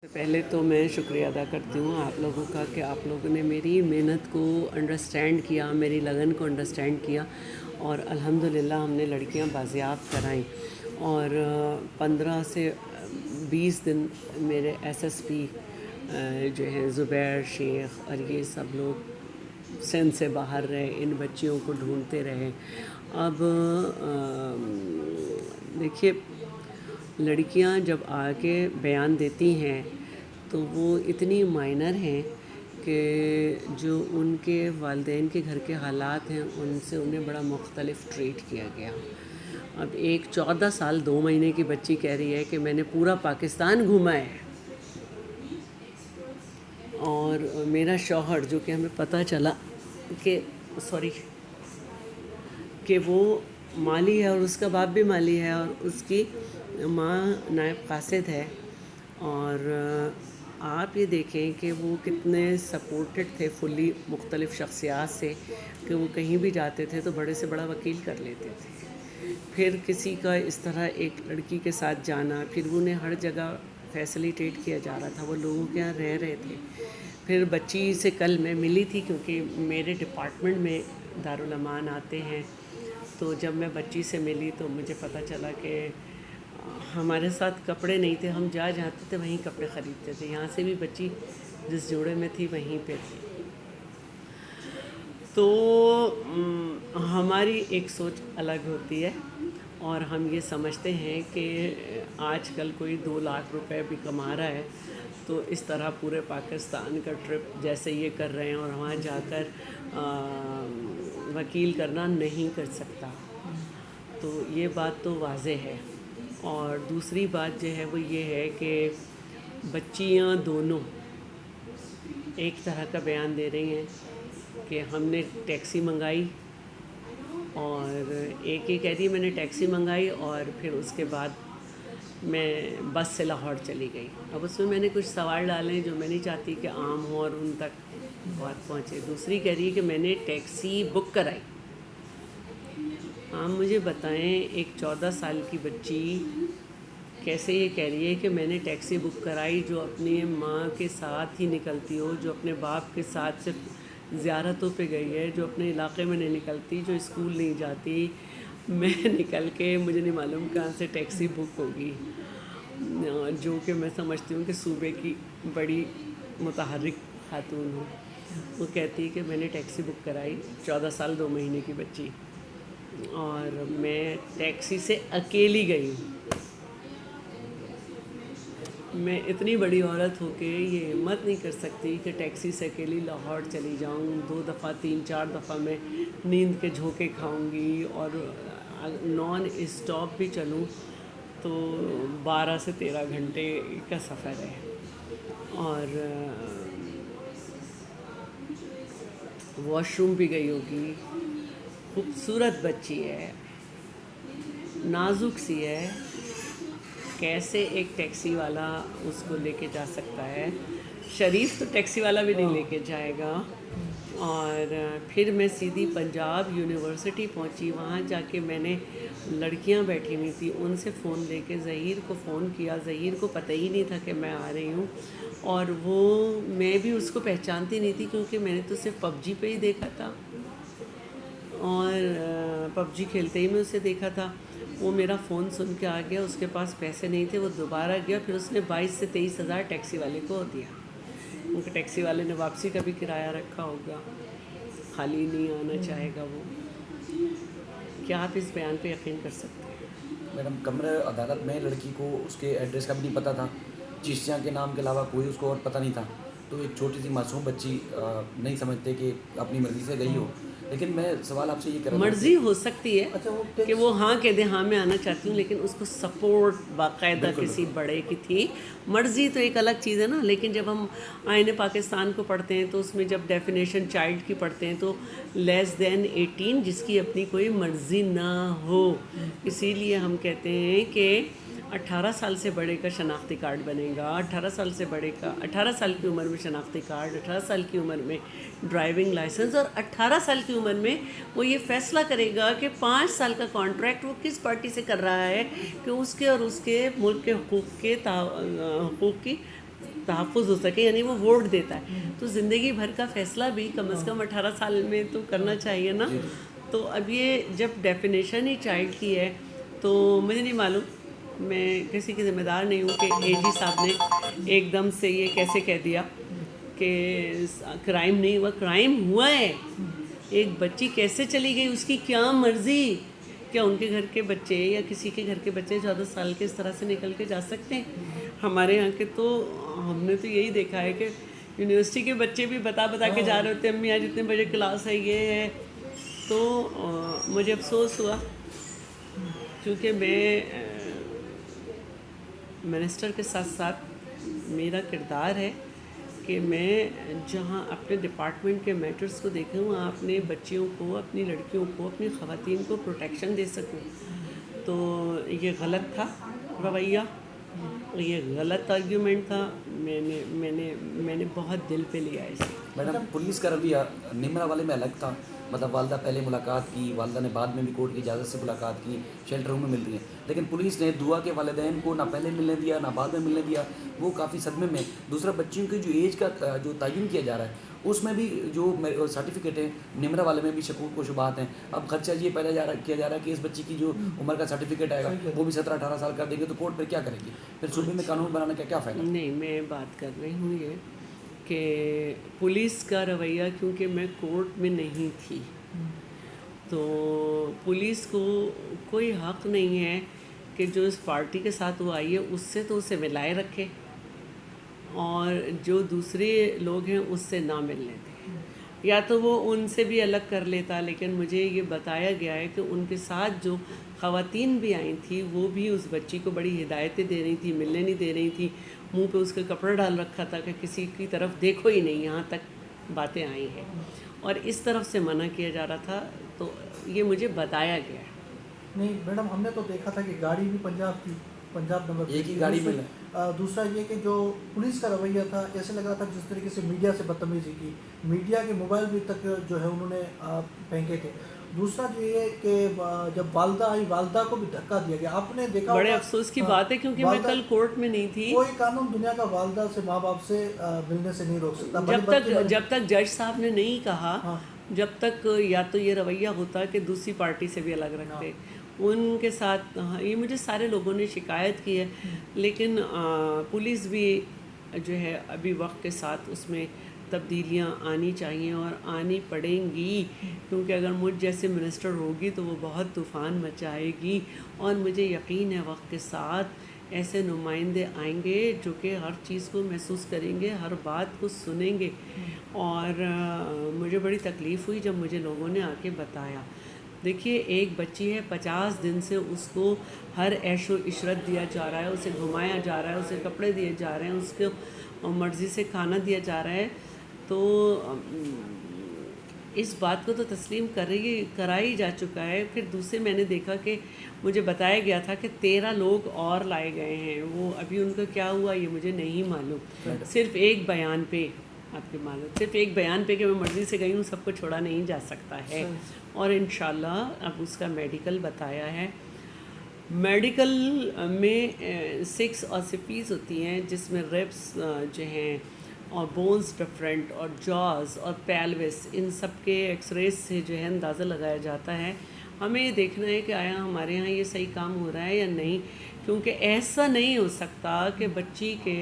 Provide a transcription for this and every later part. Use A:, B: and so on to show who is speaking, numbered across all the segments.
A: پہلے تو میں شکریہ ادا کرتی ہوں آپ لوگوں کا کہ آپ لوگوں نے میری محنت کو انڈرسٹینڈ کیا، میری لگن کو انڈرسٹینڈ کیا، اور الحمدللہ ہم نے لڑکیاں بازیاب کرائیں۔ اور 15 سے 20 دن میرے ایس ایس پی جو ہیں زبیر شیخ اور یہ سب لوگ سندھ سے باہر رہے، ان بچیوں کو ڈھونڈتے رہے۔ اب دیکھیے، لڑکیاں جب آ کے بیان دیتی ہیں تو وہ اتنی مائنر ہیں کہ جو ان کے والدین کے گھر کے حالات ہیں ان سے انہیں بڑا مختلف ٹریٹ کیا گیا۔ اب ایک 14 سال 2 مہینے کی بچی کہہ رہی ہے کہ میں نے پورا پاکستان گھوما ہے، اور میرا شوہر جو کہ ہمیں پتہ چلا کہ وہ مالی ہے اور اس کا باپ بھی مالی ہے، اور اس کی ماں نائب قاصد ہے، اور آپ یہ دیکھیں کہ وہ کتنے سپورٹڈ تھے فلی مختلف شخصیات سے، کہ وہ کہیں بھی جاتے تھے تو بڑے سے بڑا وکیل کر لیتے تھے۔ پھر کسی کا اس طرح ایک لڑکی کے ساتھ جانا، پھر انہیں ہر جگہ فیسیلیٹیٹ کیا جا رہا تھا، وہ لوگوں کے یہاں رہ رہے تھے۔ پھر بچی سے کل میں ملی تھی، کیونکہ میرے ڈپارٹمنٹ میں دارالامان آتے ہیں، تو جب میں بچی سے ملی تو مجھے پتہ چلا کہ ہمارے ساتھ کپڑے نہیں تھے، ہم جاتے تھے وہیں کپڑے خریدتے تھے، یہاں سے بھی بچی جس جوڑے میں تھی وہیں پہ تھی۔ تو ہماری ایک سوچ الگ ہوتی ہے، اور ہم یہ سمجھتے ہیں کہ آج کل کوئی 2 لاکھ روپے بھی کما رہا ہے تو اس طرح پورے پاکستان کا ٹرپ جیسے یہ کر رہے ہیں اور وہاں جا کر وکیل کرنا نہیں کر سکتا، تو یہ بات تو واضح ہے۔ اور دوسری بات جو ہے وہ یہ ہے کہ بچیاں دونوں ایک طرح کا بیان دے رہی ہیں کہ ہم نے ٹیکسی منگائی، اور ایک یہ کہہ رہی ہے میں نے ٹیکسی منگائی اور پھر اس کے بعد میں بس سے لاہور چلی گئی۔ اب اس میں نے کچھ سوال ڈالے ہیں جو میں نہیں چاہتی کہ عام ہوں اور ان تک بات پہنچے۔ دوسری کہہ رہی ہے کہ میں نے ٹیکسی بک کرائی۔ آپ مجھے بتائیں، ایک 14 سال کی بچی کیسے یہ کہہ رہی ہے کہ میں نے ٹیکسی بک کرائی، جو اپنی ماں کے ساتھ ہی نکلتی ہو، جو اپنے باپ کے ساتھ صرف زیارتوں پہ گئی ہے، جو اپنے علاقے میں نہیں نکلتی، جو اسکول نہیں جاتی، میں نکل کے مجھے نہیں معلوم کہاں سے ٹیکسی بک ہوگی، جو کہ میں سمجھتی ہوں کہ صوبے کی بڑی متحرک خاتون ہوں۔ وہ کہتی ہے کہ میں نے ٹیکسی بک کرائی، 14 سال 2 مہینے کی بچی، اور میں ٹیکسی سے اکیلی گئی ہوں۔ میں اتنی بڑی عورت ہو کے یہ ہمت نہیں کر سکتی کہ ٹیکسی سے اکیلی لاہور چلی جاؤں، 2 دفعہ 3 4 دفعہ میں نیند کے جھونکے کھاؤں گی، اور نان اسٹاپ بھی چلوں تو 12 سے 13 گھنٹے کا سفر ہے۔ اور واش روم بھی گئی ہوگی۔ خوبصورت بچی ہے، نازک سی ہے، کیسے ایک ٹیکسی والا اس کو لے کے جا سکتا ہے؟ شریف تو ٹیکسی والا بھی نہیں لے کے جائے گا۔ اور پھر میں سیدھی پنجاب یونیورسٹی پہنچی، وہاں جا کے میں نے لڑکیاں بیٹھی ہوئی تھیں ان سے فون لے کے ظہیر کو فون کیا۔ ظہیر کو پتہ ہی نہیں تھا کہ میں آ رہی ہوں، اور میں بھی اس کو پہچانتی نہیں تھی، کیونکہ میں نے تو صرف پب جی پہ ہی دیکھا تھا، اور پب جی کھیلتے ہی میں اسے دیکھا تھا۔ وہ میرا فون سن کے آ گیا، اس کے پاس پیسے نہیں تھے، وہ دوبارہ گیا، پھر اس نے 22 سے 23 ہزار ٹیکسی والے کو دیا، کیونکہ ٹیکسی والے نے واپسی کا بھی کرایہ رکھا ہوگا، خالی نہیں آنا چاہے گا وہ۔ کیا آپ اس بیان پہ یقین کر سکتے ہیں؟
B: میڈم، کمرہ عدالت میں لڑکی کو اس کے ایڈریس کا بھی نہیں پتہ تھا، چشتیاں کے نام کے علاوہ کوئی اس کو اور پتہ نہیں تھا، تو ایک چھوٹی سی معصوم بچی نہیں سمجھتے کہ اپنی مرضی سے گئی ہو۔ لیکن میں سوال آپ سے یہ کر رہا تھا
A: مرضی ہو سکتی ہے کہ وہ ہاں کہہ دے ہاں میں آنا چاہتی ہوں، لیکن اس کو سپورٹ باقاعدہ کسی بڑے کی تھی۔ مرضی تو ایک الگ چیز ہے نا، لیکن جب ہم آئین پاکستان کو پڑھتے ہیں تو اس میں جب ڈیفینیشن چائلڈ کی پڑھتے ہیں تو <18، جس کی اپنی کوئی مرضی نہ ہو، اسی لیے ہم کہتے ہیں کہ 18 سال سے بڑے کا شناختی کارڈ بنے گا، 18 سال سے بڑے کا 18 سال کی عمر میں شناختی کارڈ، 18 سال کی عمر میں ڈرائیونگ لائسنس، اور 18 سال کی عمر میں وہ یہ فیصلہ کرے گا کہ 5 سال کا کانٹریکٹ وہ کس پارٹی سے کر رہا ہے، کہ اس کے اور اس کے ملک کے حقوق کی तहफ़्फ़ुज़ हो सके, यानी वो वोट देता है तो ज़िंदगी भर का फ़ैसला भी कम से कम 18 साल में तो करना चाहिए ना। तो अब ये जब डेफिनेशन ही चाइल्ड की है तो मुझे नहीं मालूम, मैं किसी की ज़िम्मेदार नहीं हूँ कि एजी साहब ने एकदम से ये कैसे कह दिया कि क्राइम नहीं हुआ। क्राइम हुआ है, एक बच्ची कैसे चली गई, उसकी क्या मर्ज़ी। क्या उनके घर के बच्चे या किसी के घर के बच्चे 14 साल के इस तरह से निकल के जा सकते हैं? हमारे यहाँ के तो हमने तो यही देखा है कि यूनिवर्सिटी के बच्चे भी बता के जा रहे होते हैं, अम्मी आज इतने बजे क्लास है, ये है। तो मुझे अफसोस हुआ क्योंकि मैं मिनिस्टर के साथ साथ मेरा किरदार है कि मैं जहाँ अपने डिपार्टमेंट के मैटर्स को देखूँ, वहाँ अपने बच्चियों को, अपनी लड़कियों को, अपनी ख़वातीन को प्रोटेक्शन दे सकूँ। तो ये गलत था रवैया, ये गलत आर्ग्यूमेंट था। मैंने बहुत दिल पे लिया इसे।
B: मैडम, पुलिस का रवैया निमरा वाले में अलग था। मतलब वालदा पहले मुलाकात की, वालदा ने बाद में भी कोर्ट की इजाज़त से मुलाकात की, शेल्टर रूम में मिल रही है, लेकिन पुलिस ने दुआ के वालिदैन को ना पहले मिलने दिया ना बाद में मिलने दिया। वो काफ़ी सदमे में। दूसरा, बच्चियों की जो एज का जो तयन किया जा रहा है उसमें भी जो सर्टिफिकेट है निमरा वाले में भी शकूक व शुबहात हैं। अब खर्चा ये किया जा रहा है कि इस बच्ची की जो उम्र का सर्टिफिकेट आएगा वो भी 17-18 साल कर देंगे, तो कोर्ट फिर क्या करेगी? फिर सूबे में कानून बनाने का क्या फ़ायदा?
A: नहीं, मैं बात कर रही हूँ ये कि पुलिस का रवैया, क्योंकि मैं कोर्ट में नहीं थी तो पुलिस को कोई हक़ नहीं है कि जो इस पार्टी के साथ वो आई है उससे तो उसे मिलाए रखे और जो दूसरे लोग हैं उससे ना मिलने दें, या तो वो उनसे भी अलग कर लेता। लेकिन मुझे ये बताया गया है कि उनके साथ जो ख़वातीन भी आई थी वो भी उस बच्ची को बड़ी हिदायतें दे रही थी, मिलने नहीं दे रही थी, मुंह पे उसके कपड़ा डाल रखा था कि किसी की तरफ देखो ही नहीं, यहाँ तक बातें आई हैं और इस तरफ से मना किया जा रहा था। तो ये मुझे बताया गया है।
C: नहीं मैडम, हमने तो देखा था कि गाड़ी भी पंजाब की, पंजाब नंबर
B: एक ही गाड़ी में
C: दूसरा ये कि जो पुलिस का रवैया था, ऐसे लग रहा था जिस तरीके से मीडिया से बदतमीजी की, मीडिया के मोबाइल भी तक जो है उन्होंने फेंके थे। दूसरा जो ये कि जब वालदा आई, वालदा को भी धक्का दिया गया। आपने देखा
A: बड़े अफसोस की बात है क्योंकि मैं कल कोर्ट में नहीं थी।
C: कोई कानून दुनिया का वालदा से, माँ बाप से मिलने से नहीं रोक सकता
A: जब तक जज साहब ने नहीं कहा।
C: हाँ।
A: जब तक या तो ये रवैया होता कि दूसरी पार्टी से भी अलग रखते उनके साथ। हाँ, ये मुझे सारे लोगों ने शिकायत की है, लेकिन पुलिस भी जो है अभी वक्त के साथ उसमें तब्दीलियाँ आनी चाहिए और आनी पड़ेंगी, क्योंकि अगर मुझ जैसे मिनिस्टर होगी तो वो बहुत तूफ़ान मचाएगी और मुझे यकीन है वक्त के साथ ऐसे नुमाइंदे आएंगे जो कि हर चीज़ को महसूस करेंगे, हर बात को सुनेंगे। और मुझे बड़ी तकलीफ़ हुई जब मुझे लोगों ने आके बताया। देखिए, एक बच्ची है, 50 दिन से उसको हर ऐशो इशरत दिया जा रहा है, उसे घुमाया जा रहा है, उसे कपड़े दिए जा रहे हैं, उसको मर्ज़ी से खाना दिया जा रहा है। तो इस बात को तो तस्लीम कराई जा चुका है। फिर दूसरे मैंने देखा कि मुझे बताया गया था कि 13 लोग और लाए गए हैं। वो अभी उनका क्या हुआ ये मुझे नहीं मालूम। सिर्फ़ एक बयान पे आपके मालूम, सिर्फ एक बयान पे कि मैं मर्ज़ी से गई हूँ, सबको छोड़ा नहीं जा सकता है। और इंशाल्लाह अब उसका मेडिकल बताया है। मेडिकल में 6 ऑसिपीज़ होती हैं जिसमें रिब्स जो हैं और बोन्स डिफरेंट और जॉज और पेल्विस, इन सब के एक्सरेज से जो है अंदाज़ा लगाया जाता है। हमें ये देखना है कि आया हमारे यहाँ ये सही काम हो रहा है या नहीं, क्योंकि ऐसा नहीं हो सकता कि बच्ची के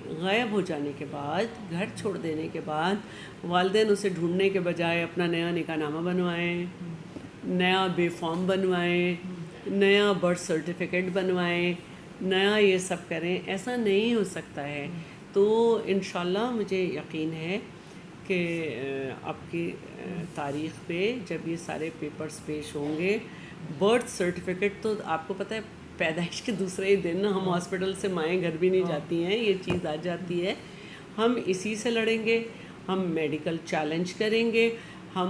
A: गायब हो जाने के बाद, घर छोड़ देने के बाद वालिदैन उसे ढूंढने के बजाय अपना नया निकाहनामा बनवाएं, नया बेफॉर्म बनवाएं, नया बर्थ सर्टिफिकेट बनवाएं, नया ये सब करें। ऐसा नहीं हो सकता है। तो इंशाल्लाह मुझे यकीन है कि आपकी तारीख़ पे जब ये सारे पेपर्स पेश होंगे, बर्थ सर्टिफिकेट तो आपको पता है पैदाइश के दूसरे ही दिन हम हॉस्पिटल से माएँ घर भी नहीं जाती हैं, ये चीज़ आ जाती है। हम इसी से लड़ेंगे, हम मेडिकल चैलेंज करेंगे, हम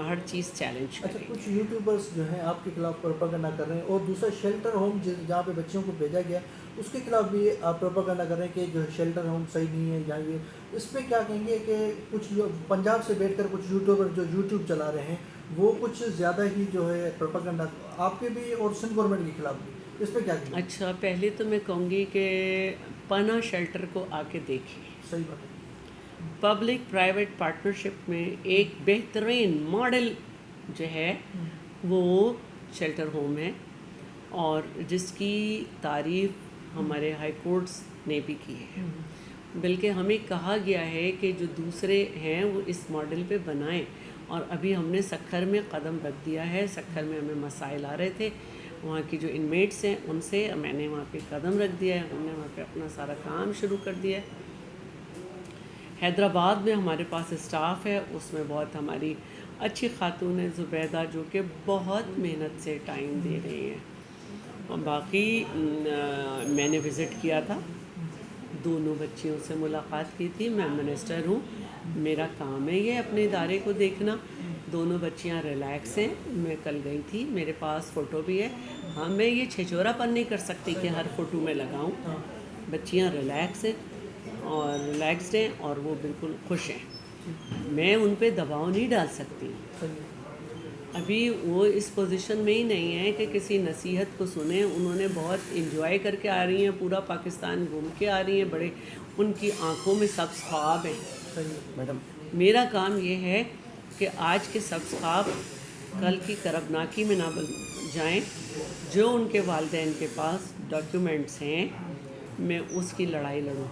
A: हर चीज़ चैलेंज करेंगे।
C: अच्छा, कुछ यूट्यूबर्स जो हैं आपके खिलाफ प्रोपेगेंडा कर रहे हैं, और दूसरा शेल्टर होम जहाँ पे बच्चियों को भेजा गया उसके खिलाफ भी आप प्रोपेगेंडा कर रहे हैं कि जो शेल्टर होम सही नहीं है या ये, इस पर क्या कहेंगे कि कुछ जो पंजाब से बैठकर कुछ यूट्यूबर जो यूट्यूब चला रहे हैं वो कुछ ज़्यादा ही जो है प्रोपेगेंडा आपके भी और सिंध गवर्नमेंट के खिलाफ भी, इस पर क्या कहेंगे?
A: अच्छा, पहले तो मैं कहूँगी कि पना शेल्टर को आके देखें।
C: सही बात है।
A: पब्लिक प्राइवेट पार्टनरशिप में एक बेहतरीन मॉडल जो है वो शेल्टर होम है, और जिसकी तारीफ़ हमारे हाई कोर्ट्स ने भी की है। बल्कि हमें कहा गया है कि जो दूसरे हैं वो इस मॉडल पे बनाएं, और अभी हमने सक्खर में कदम रख दिया है। सक्खर में हमें मसाइल आ रहे थे, वहाँ की जो इनमेट्स हैं उनसे मैंने वहाँ पे कदम रख दिया है, हमने वहाँ पे अपना सारा काम शुरू कर दिया है। हैदराबाद में हमारे पास स्टाफ है, उसमें बहुत हमारी अच्छी खातून है ज़ुबैदा, जो कि बहुत मेहनत से टाइम दे रही हैं। और बाकी मैंने विज़िट किया था, दोनों बच्चियों से मुलाकात की थी। मैं मिनिस्टर हूँ, मेरा काम है ये अपने इदारे को देखना। दोनों बच्चियाँ रिलैक्स हैं। मैं कल गई थी, मेरे पास फ़ोटो भी है। हाँ, मैं ये छिछोरापन नहीं कर सकती कि हर फ़ोटो में लगाऊँ। बच्चियाँ रिलैक्स हैं और रिलैक्सड हैं और वो बिल्कुल खुश हैं। मैं उन पे दबाव नहीं डाल सकती।
C: सही है।
A: अभी वो इस पोजीशन में ही नहीं है कि किसी नसीहत को सुने। उन्होंने बहुत इंजॉय करके आ रही हैं, पूरा पाकिस्तान घूम के आ रही हैं, बड़े उनकी आंखों में सब्ज़ ख्वाब हैं।
C: सही है।
B: मैडम,
A: मेरा काम ये है कि आज के सब्ज़ ख्वाब कल की करबनाकी में ना बन जाएं। जो उनके वालिदैन के पास डॉक्यूमेंट्स हैं, मैं उसकी लड़ाई लड़ूँ।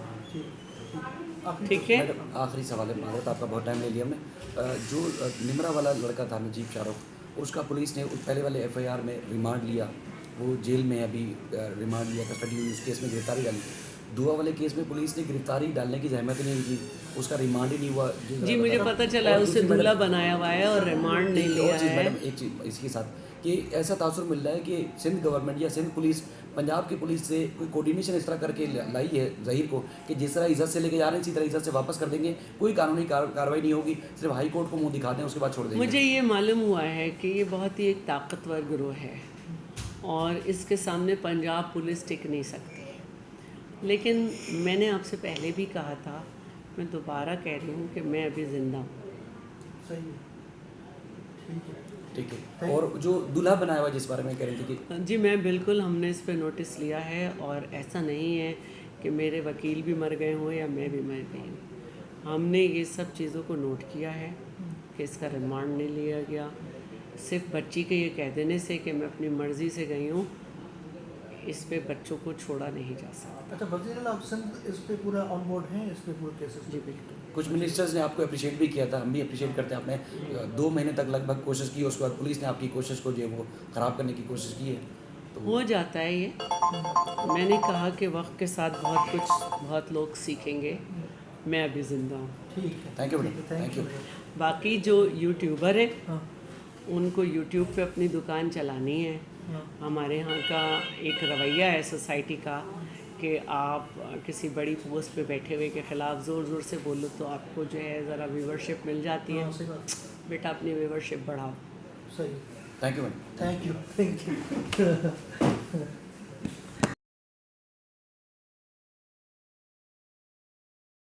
A: ठीक है।
B: मैडम आखिरी सवाल है, माजरत आपका बहुत टाइम ले लिया हमने। जो निमरा वाला लड़का था नजीब शाहरुख, उसका पुलिस ने पहले वाले एफआईआर में रिमांड लिया, वो जेल में अभी रिमांड लिया, कस्टडी हुई, उस केस में गिरफ्तारी डाली। दुआ वाले केस में पुलिस ने गिरफ्तारी डालने की जहमत ही नहीं की, उसका रिमांड ही नहीं हुआ।
A: जी, मुझे पता चला है उसे दूल्हा बनाया हुआ है और रिमांड नहीं लिया है।
B: मैडम एक चीज़ इसके साथ कि ऐसा तासुर मिल रहा है कि सिंध गवर्नमेंट या सिंध पुलिस पंजाब की पुलिस से कोई कोऑर्डिनेशन इस तरह करके लाई है ज़हीर को कि जिस तरह इज्जत से लेके जा रहे हैं इसी तरह इज्जत से वापस कर देंगे, कोई कानूनी कार्रवाई नहीं होगी, सिर्फ हाई कोर्ट को मुंह दिखा दें उसके बाद छोड़ देंगे।
A: मुझे ये मालूम हुआ है कि ये बहुत ही एक ताकतवर गिरोह है और इसके सामने पंजाब पुलिस टिक नहीं सकती। लेकिन मैंने आपसे पहले भी कहा था, मैं दोबारा कह रही हूँ कि मैं अभी ज़िंदा हूँ।
C: सही है। ठीक है।
B: ठीक है। और जो दूल्हा बनाया हुआ जिस बारे में कह रही थी कि
A: जी, मैं बिल्कुल, हमने इस पे नोटिस लिया है और ऐसा नहीं है कि मेरे वकील भी मर गए हों या मैं भी मर गई हूँ। हमने ये सब चीज़ों को नोट किया है कि इसका रिमांड नहीं लिया गया। सिर्फ बच्ची के ये कह देने से कि मैं अपनी मर्ज़ी से गई हूँ, इस पे बच्चों को छोड़ा नहीं जा सकता।
C: अच्छा वज़ीर आप सिंध इस पे पूरा ऑन बोर्ड हैं, इस पे पूरे केसेस?
A: जी बिल्कुल।
B: कुछ मिनिस्टर्स ने आपको अप्रिशिएट भी किया था, हम भी अप्रिशिएट करते हैं। आपने 2 महीने तक लगभग कोशिश की, उसके बाद पुलिस ने आपकी कोशिश को जो है वो ख़राब करने की कोशिश की है, तो
A: हो जाता है ये। मैंने कहा कि वक्त के साथ बहुत लोग सीखेंगे। मैं अभी ज़िंदा हूँ।
C: ठीक है।
B: थैंक यू
C: ठीक है,
B: मैडम, थैंक यू।
A: बाकी जो यूट्यूबर है
C: हाँ
A: उनको यूट्यूब पे अपनी दुकान चलानी है।
C: हाँ
A: हमारे यहाँ का एक रवैया है सोसाइटी का कि आप किसी बड़ी पोस्ट पे बैठे हुए के ख़िलाफ़ ज़ोर ज़ोर से बोलो तो आपको जो है ज़रा व्यूवरशिप मिल जाती है।
C: हाँ, सही बात।
A: बेटा अपनी व्यूवरशिप बढ़ाओ।
C: सही।
B: Thank you madam.
C: Thank you.